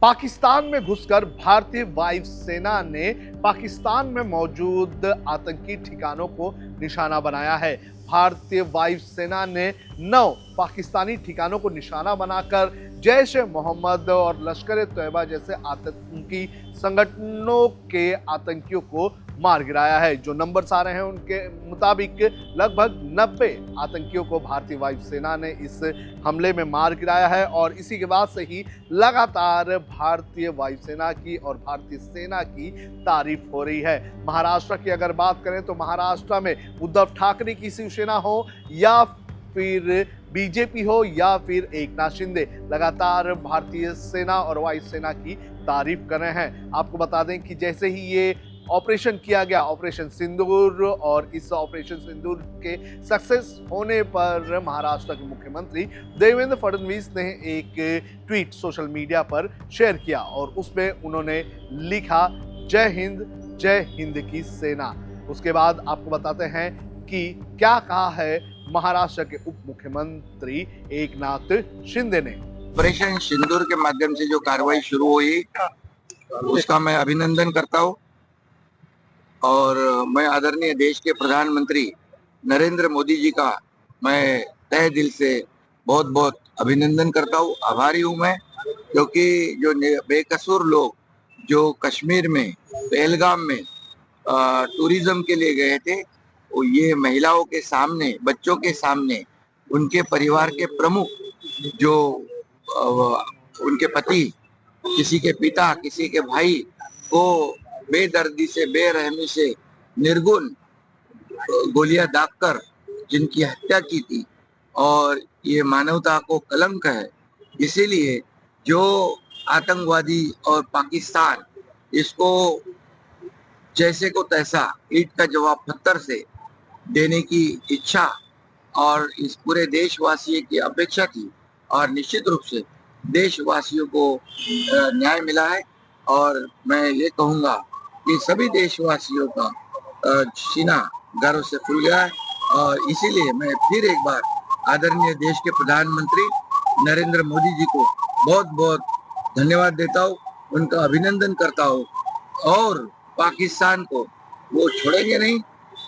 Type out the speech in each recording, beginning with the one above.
पाकिस्तान में घुसकर भारतीय वायुसेना ने पाकिस्तान में मौजूद आतंकी ठिकानों को निशाना बनाया है। भारतीय वायुसेना ने 9 पाकिस्तानी ठिकानों को निशाना बनाकर जैश ए मोहम्मद और लश्कर ए तैयबा जैसे आतंकी संगठनों के आतंकियों को मार गिराया है। जो नंबर्स आ रहे हैं उनके मुताबिक लगभग 90 आतंकियों को भारतीय वायुसेना ने इस हमले में मार गिराया है और इसी के बाद से ही लगातार भारतीय वायुसेना की और भारतीय सेना की तारीफ हो रही है। महाराष्ट्र की अगर बात करें तो महाराष्ट्र में उद्धव ठाकरे की शिवसेना हो या फिर बीजेपी हो या फिर एकनाथ शिंदे लगातार भारतीय सेना और वायुसेना की तारीफ कर रहे हैं। आपको बता दें कि जैसे ही ये ऑपरेशन किया गया, ऑपरेशन सिंदूर, और इस ऑपरेशन सिंदूर के सक्सेस होने पर महाराष्ट्र के मुख्यमंत्री देवेंद्र फडणवीस ने एक ट्वीट सोशल मीडिया पर शेयर किया और उसमें उन्होंने लिखा, जय हिंद की सेना। उसके बाद आपको बताते हैं कि क्या कहा है महाराष्ट्र के उप मुख्यमंत्री एकनाथ शिंदे ने। ऑपरेशन सिंदूर के माध्यम से जो कार्रवाई शुरू हुई उसका मैं अभिनंदन करता हूँ और मैं आदरणीय देश के प्रधानमंत्री नरेंद्र मोदी जी का मैं तहे दिल से बहुत बहुत अभिनंदन करता हूँ, आभारी हूँ मैं, क्योंकि जो बेकसूर लोग जो कश्मीर में पहलगाम में टूरिज्म के लिए गए थे, वो ये महिलाओं के सामने, बच्चों के सामने, उनके परिवार के प्रमुख जो उनके पति, किसी के पिता, किसी के भाई को बेदर्दी से, बेरहमी से, निर्गुण गोलियां दागकर जिनकी हत्या की थी, और ये मानवता को कलंक है। इसीलिए जो आतंकवादी और पाकिस्तान इसको जैसे को तैसा ईंट का जवाब पत्थर से देने की इच्छा और इस पूरे देशवासियों की अपेक्षा थी, और निश्चित रूप से देशवासियों को न्याय मिला है। और मैं ये कहूँगा कि सभी देशवासियों का सीना गर्व से फूल गया है, और इसीलिए मैं फिर एक बार आदरणीय देश के प्रधानमंत्री नरेंद्र मोदी जी को बहुत बहुत धन्यवाद देता हूँ, उनका अभिनंदन करता हूँ, और पाकिस्तान को वो छोड़ेंगे नहीं,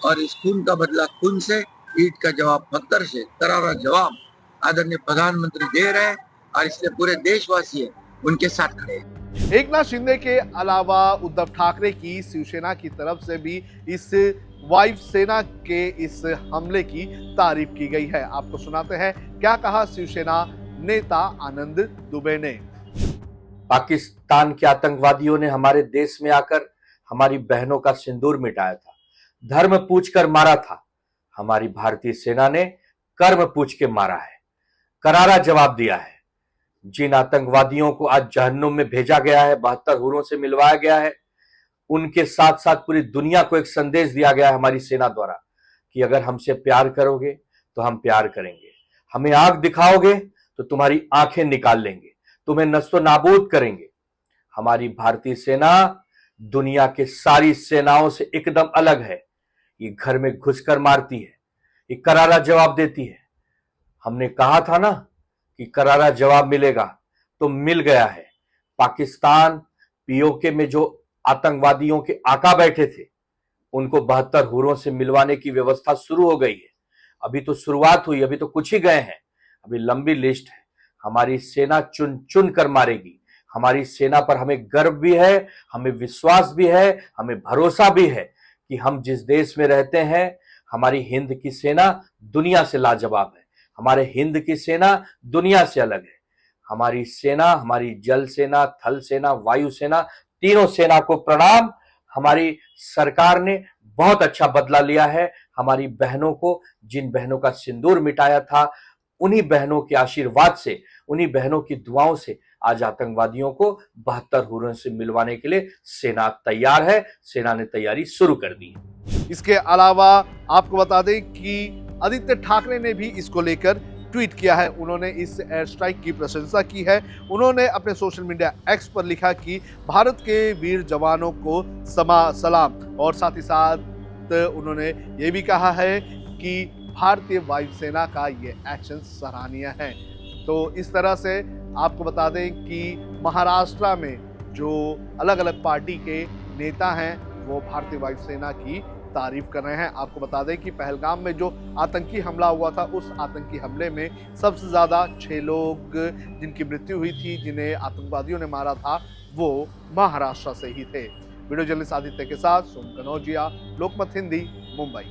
और इस खून का बदला खून से, ईंट का जवाब पत्थर से, करारा जवाब आदरणीय प्रधानमंत्री दे रहे हैं, और इसलिए पूरे देशवासी उनके साथ खड़े हैं। एकनाथ शिंदे के अलावा उद्धव ठाकरे की शिवसेना की तरफ से भी इस वायुसेना के इस हमले की तारीफ की गई है। आपको सुनाते हैं क्या कहा शिवसेना नेता आनंद दुबे ने। पाकिस्तान के आतंकवादियों ने हमारे देश में आकर हमारी बहनों का सिंदूर मिटाया था, धर्म पूछकर मारा था। हमारी भारतीय सेना ने कर्म पूछ के मारा है, करारा जवाब दिया है। जिन आतंकवादियों को आज जहन्नुम में भेजा गया है, 72 हूरों से मिलवाया गया है, उनके साथ साथ पूरी दुनिया को एक संदेश दिया गया है हमारी सेना द्वारा कि अगर हमसे प्यार करोगे तो हम प्यार करेंगे, हमें आंख दिखाओगे तो तुम्हारी आंखें निकाल लेंगे, तुम्हें नस्तो नाबूद करेंगे। हमारी भारतीय सेना दुनिया के सारी सेनाओं से एकदम अलग है। ये घर में घुसकर मारती है, ये करारा जवाब देती है। हमने कहा था ना कि करारा जवाब मिलेगा, तो मिल गया है। पाकिस्तान पीओके में जो आतंकवादियों के आका बैठे थे, उनको 72 हूरों से मिलवाने की व्यवस्था शुरू हो गई है। अभी तो शुरुआत हुई, अभी तो कुछ ही गए हैं, अभी लंबी लिस्ट है। हमारी सेना चुन चुन कर मारेगी। हमारी सेना पर हमें गर्व भी है, हमें विश्वास भी है, हमें भरोसा भी है कि हम जिस देश में रहते हैं, हमारी हिंद की सेना दुनिया से लाजवाब है। हमारे हिंद की सेना दुनिया से अलग है। हमारी सेना, हमारी जल सेना, थल सेना, वायु सेना, तीनों सेना को प्रणाम। हमारी सरकार ने बहुत अच्छा बदला लिया है। हमारी बहनों को, जिन बहनों का सिंदूर मिटाया था, उन्हीं बहनों के आशीर्वाद से, उन्हीं बहनों की दुआओं से आज आतंकवादियों को 72 हूरों से मिलवाने के लिए सेना तैयार है। सेना ने तैयारी शुरू कर दी है। इसके अलावा आपको बता दें कि आदित्य ठाकरे ने भी इसको लेकर ट्वीट किया है। उन्होंने इस एयर स्ट्राइक की प्रशंसा की है। उन्होंने अपने सोशल मीडिया एक्स पर लिखा कि भारत के वीर जवानों को सलाम, और साथ ही साथ उन्होंने ये भी कहा है कि भारतीय वायुसेना का ये एक्शन सराहनीय है। तो इस तरह से आपको बता दें कि महाराष्ट्र में जो अलग अलग पार्टी के नेता हैं वो भारतीय वायुसेना की तारीफ कर रहे हैं। आपको बता दें कि पहलगाम में जो आतंकी हमला हुआ था, उस आतंकी हमले में सबसे ज्यादा 6 लोग जिनकी मृत्यु हुई थी, जिन्हें आतंकवादियों ने मारा था, वो महाराष्ट्र से ही थे। वीडियो जर्नलिस्ट आदित्य के साथ सोम कनौजिया, लोकमत हिंदी, मुंबई।